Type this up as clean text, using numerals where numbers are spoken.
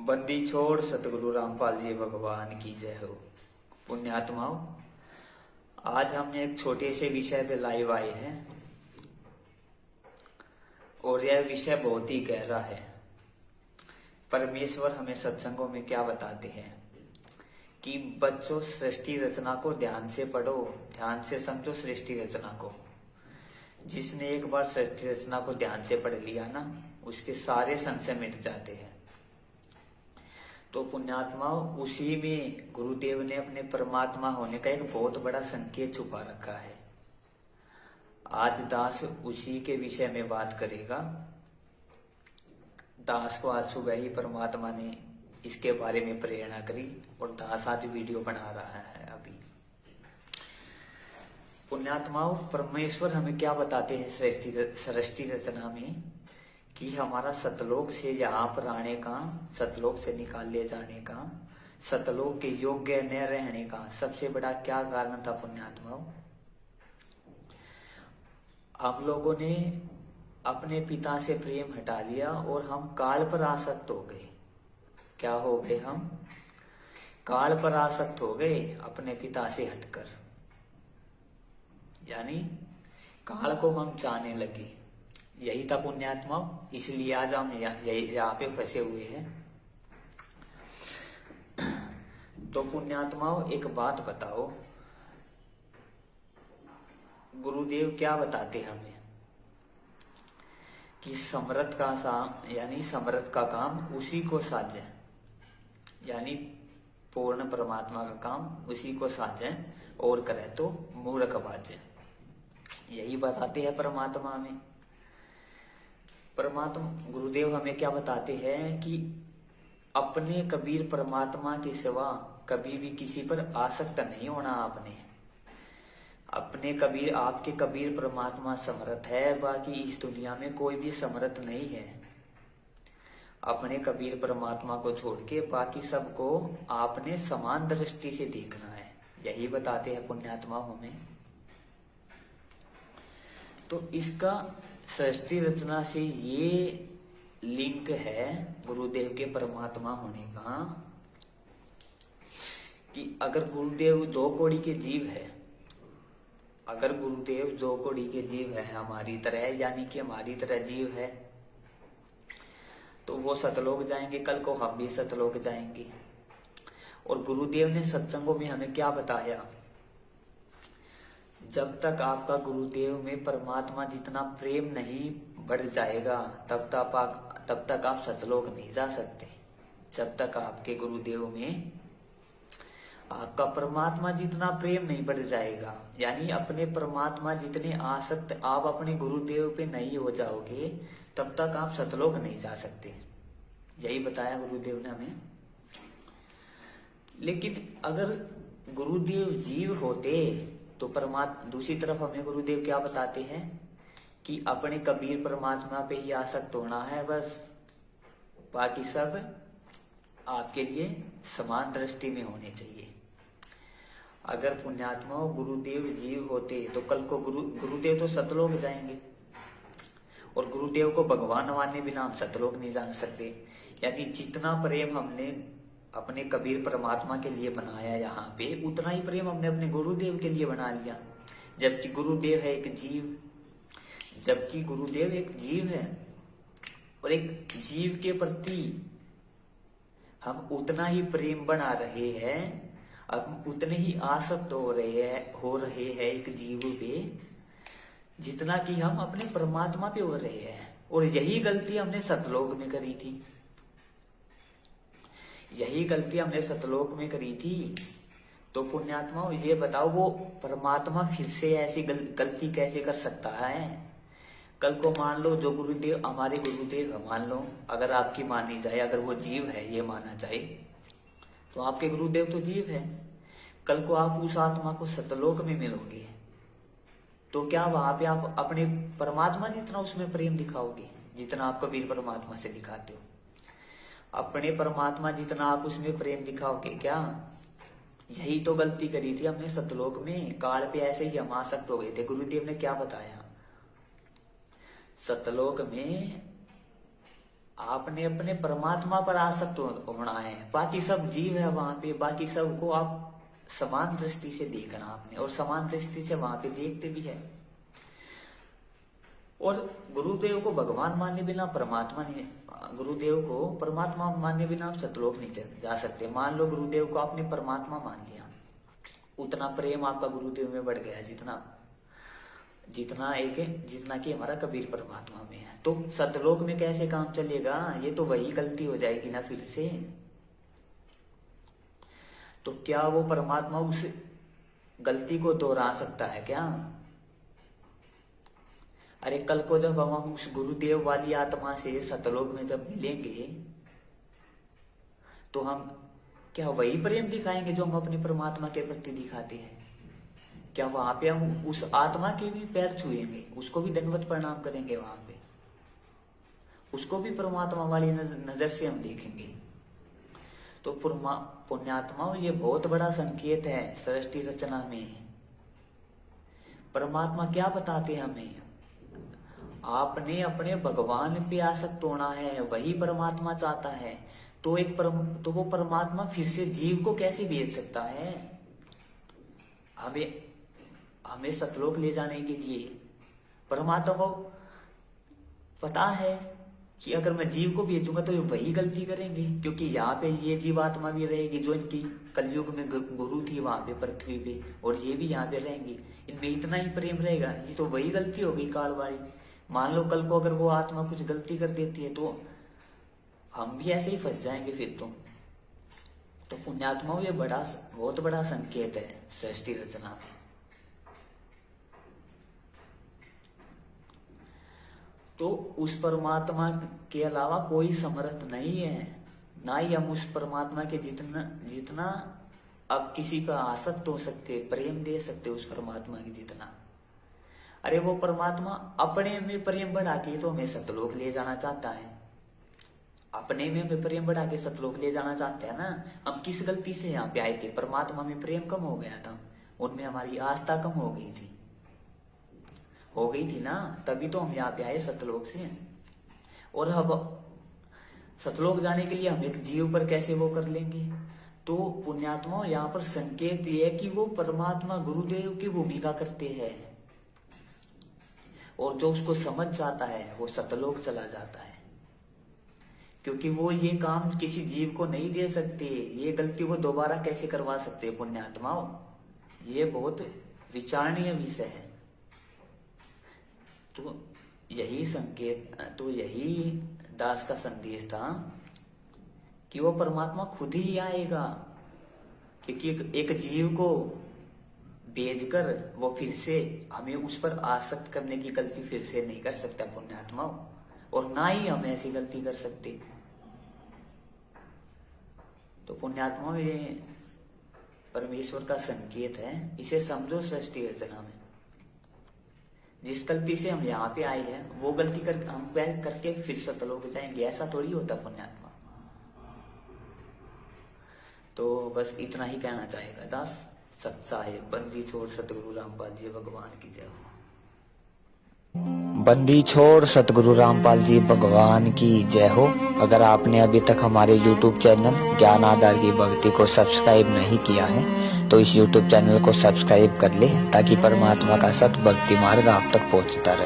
बंदी छोड़ सतगुरु रामपाल जी भगवान की जय हो। पुण्यात्माओं, आज हम एक छोटे से विषय पे लाइव आए हैं और यह विषय बहुत ही गहरा है। परमेश्वर हमें सत्संगों में क्या बताते हैं कि बच्चों, सृष्टि रचना को ध्यान से पढ़ो, ध्यान से समझो सृष्टि रचना को। जिसने एक बार सृष्टि रचना को ध्यान से पढ़ लिया ना, उसके सारे संशय मिट जाते हैं। तो पुण्यात्माओं, उसी में गुरुदेव ने अपने परमात्मा होने का एक बहुत बड़ा संकेत छुपा रखा है। आज दास उसी के विषय में बात करेगा। दास को आज सुबह ही परमात्मा ने इसके बारे में प्रेरणा करी और दास आज वीडियो बना रहा है अभी। पुण्यात्माओं, परमेश्वर हमें क्या बताते हैं सृष्टि रचना में कि हमारा सतलोक से यहाँ पर आने का, सतलोक से निकाल ले जाने का, सतलोक के योग्य न रहने का सबसे बड़ा क्या कारण था पुण्यात्माओं? हम लोगों ने अपने पिता से प्रेम हटा लिया और हम काल पर आसक्त हो गए। क्या हो गए? हम काल पर आसक्त हो गए अपने पिता से हटकर, यानी काल को हम चाहने लगे। यही था पुण्यात्माओं, इसलिए आज हम यहाँ पे फंसे हुए हैं। तो पुण्यात्माओं, एक बात बताओ, गुरुदेव क्या बताते हमें कि समर्थ का काम उसी को साजे, यानी पूर्ण परमात्मा का काम उसी को साजे और करे तो मूर्ख बाजे। यही बताते हैं परमात्मा में। परमात्मा गुरुदेव हमें क्या बताते हैं कि अपने कबीर परमात्मा के सिवा कभी भी किसी पर आसक्त नहीं होना। अपने कबीर, आपके कबीर परमात्मा समर्थ है, बाकी इस दुनिया में कोई भी समर्थ नहीं है। अपने कबीर परमात्मा को छोड़ के बाकी सबको आपने समान दृष्टि से देखना है। यही बताते हैं पुण्यात्मा हमें। तो इसका सृष्टि रचना से ये लिंक है गुरुदेव के परमात्मा होने का कि अगर गुरुदेव दो कौड़ी के जीव है, अगर गुरुदेव दो कौड़ी के जीव है हमारी तरह, यानी कि हमारी तरह जीव है, तो वो सतलोक जाएंगे, कल को हम भी सतलोक जाएंगे। और गुरुदेव ने सत्संगों में हमें क्या बताया? जब तक आपका गुरुदेव में परमात्मा जितना प्रेम नहीं बढ़ जाएगा तब तक आप सतलोक नहीं जा सकते। जब तक आपके गुरुदेव में आपका परमात्मा जितना प्रेम नहीं बढ़ जाएगा, यानी अपने परमात्मा जितने आसक्त आप अपने गुरुदेव पे नहीं हो जाओगे, तब तक आप सतलोक नहीं जा सकते। यही बताया गुरुदेव ने हमें। लेकिन अगर गुरुदेव जीव होते तो दूसरी तरफ हमें गुरुदेव क्या बताते हैं कि अपने कबीर परमात्मा पे ही आसक्त होना है बस, बाकी सब आपके लिए समान दृष्टि में होने चाहिए। अगर पुण्यात्मा गुरुदेव जीव होते तो कल को गुरुदेव तो सतलोक जाएंगे और गुरुदेव को भगवान मानने बिना हम सतलोक नहीं जान सकते। यानी जितना प्रेम हमने अपने कबीर परमात्मा के लिए बनाया यहाँ पे, उतना ही प्रेम हमने अपने गुरुदेव के लिए बना लिया। जबकि गुरुदेव एक जीव है और एक जीव के प्रति हम उतना ही प्रेम बना रहे हैं, अब उतने ही आसक्त हो रहे हैं एक जीव पे, जितना कि हम अपने परमात्मा पे हो रहे हैं। और यही गलती हमने सतलोक में करी थी। तो पुण्यात्माओं, ये बताओ, वो परमात्मा फिर से ऐसी गलती कैसे कर सकता है? कल को मान लो जो गुरुदेव, हमारे गुरुदेव मान लो, अगर आपकी मानी जाए, अगर वो जीव है ये माना जाए, तो आपके गुरुदेव तो जीव है। कल को आप उस आत्मा को सतलोक में मिलोगे तो क्या वहां पे आप अपने परमात्मा जितना उसमें प्रेम दिखाओगे जितना आप कबीर परमात्मा से दिखाते हो? अपने परमात्मा जितना आप उसमें प्रेम दिखाओगे क्या? यही तो गलती करी थी हमने सतलोक में। काल पे ऐसे ही हम आसक्त हो गए थे। गुरुदेव ने क्या बताया? सतलोक में आपने अपने परमात्मा पर आसक्त होना है। बाकी सब जीव है वहां पे, बाकी सबको आप समान दृष्टि से देखना आपने, और समान दृष्टि से वहां पे देखते भी है। और गुरुदेव को भगवान मानने बिना परमात्मा नहीं, गुरुदेव को परमात्मा मानने बिना आप सतलोक नहीं जा सकते। मान लो गुरुदेव को आपने परमात्मा मान लिया, उतना प्रेम आपका गुरुदेव में बढ़ गया जितना कि हमारा कबीर परमात्मा में है, तो सतलोक में कैसे काम चलेगा? ये तो वही गलती हो जाएगी ना फिर से। तो क्या वो परमात्मा उस गलती को दोहरा सकता है क्या? अरे कल को जब हम उस गुरुदेव वाली आत्मा से सतलोक में जब मिलेंगे, तो हम क्या वही प्रेम दिखाएंगे जो हम अपने परमात्मा के प्रति दिखाते हैं? क्या वहां पे हम उस आत्मा के भी पैर छुएंगे, उसको भी दंडवत प्रणाम करेंगे वहां पे, उसको भी परमात्मा वाली नजर से हम देखेंगे? तो पुण्यात्माओं, ये बहुत बड़ा संकेत है सृष्टि रचना में। परमात्मा क्या बताते हैं हमें? आपने अपने भगवान पे आसक्त होना है, वही परमात्मा चाहता है। तो वो परमात्मा फिर से जीव को कैसे भेज सकता है? हमें सतलोक ले जाने के लिए परमात्मा को पता है कि अगर मैं जीव को भेजूंगा तो ये वही गलती करेंगे, क्योंकि यहाँ पे ये जीवात्मा भी रहेगी जो इनकी कलयुग में गुरु थी वहां पे पृथ्वी पे, और ये भी यहाँ पे रहेंगी। इनमें इतना ही प्रेम रहेगा, ये तो वही गलती होगी काल वाली। मान लो कल को अगर वो आत्मा कुछ गलती कर देती है तो हम भी ऐसे ही फंस जाएंगे फिर तो पुण्यात्माओं, ये बहुत बड़ा संकेत है सृष्टि रचना में। तो उस परमात्मा के अलावा कोई समर्थ नहीं है, ना ही हम उस परमात्मा के जितना अब किसी पर आसक्त हो सकते, प्रेम दे सकते उस परमात्मा के जितना। अरे वो परमात्मा अपने में प्रेम बढ़ा के तो हमें सतलोक ले जाना चाहता है, अपने में हमें प्रेम बढ़ा के सतलोक ले जाना चाहता है ना। हम किस गलती से यहाँ पे आए थे? परमात्मा में प्रेम कम हो गया था, उनमें हमारी आस्था कम हो गई थी ना, तभी तो हम यहाँ पे आए सतलोक से। और अब सतलोक जाने के लिए हम एक जीव पर कैसे वो कर लेंगे? तो पुण्यात्मा, यहाँ पर संकेत ये है कि वो परमात्मा गुरुदेव की भूमिका करते हैं, और जो उसको समझ जाता है वो सतलोक चला जाता है, क्योंकि वो ये काम किसी जीव को नहीं दे सकते। ये गलती वो दोबारा कैसे करवा सकते पुण्यात्माओं? ये बहुत विचारणीय विषय है। तो यही दास का संदेश था कि वो परमात्मा खुद ही आएगा, क्योंकि एक जीव को भेजकर वो फिर से हमें उस पर आसक्त करने की गलती फिर से नहीं कर सकता पुण्यात्माओं, और ना ही हम ऐसी गलती कर सकते। तो पुण्यात्माओं, ये परमेश्वर का संकेत है, इसे समझो सृष्टि रचना में। जिस गलती से हम यहाँ पे आए हैं वो गलती हम करके फिर सतलोक जाएंगे, ऐसा थोड़ी होता पुण्यात्मा। तो बस इतना ही कहना चाहेगा दास। सत्साहेब बंदी छोड़ सतगुरु रामपाल जी भगवान की जय हो। बंदी छोड़ सतगुरु रामपाल जी भगवान की जय हो। अगर आपने अभी तक हमारे YouTube चैनल ज्ञान आधार की भक्ति को सब्सक्राइब नहीं किया है तो इस YouTube चैनल को सब्सक्राइब कर ले, ताकि परमात्मा का सत भक्ति मार्ग आप तक पहुंचता रहे।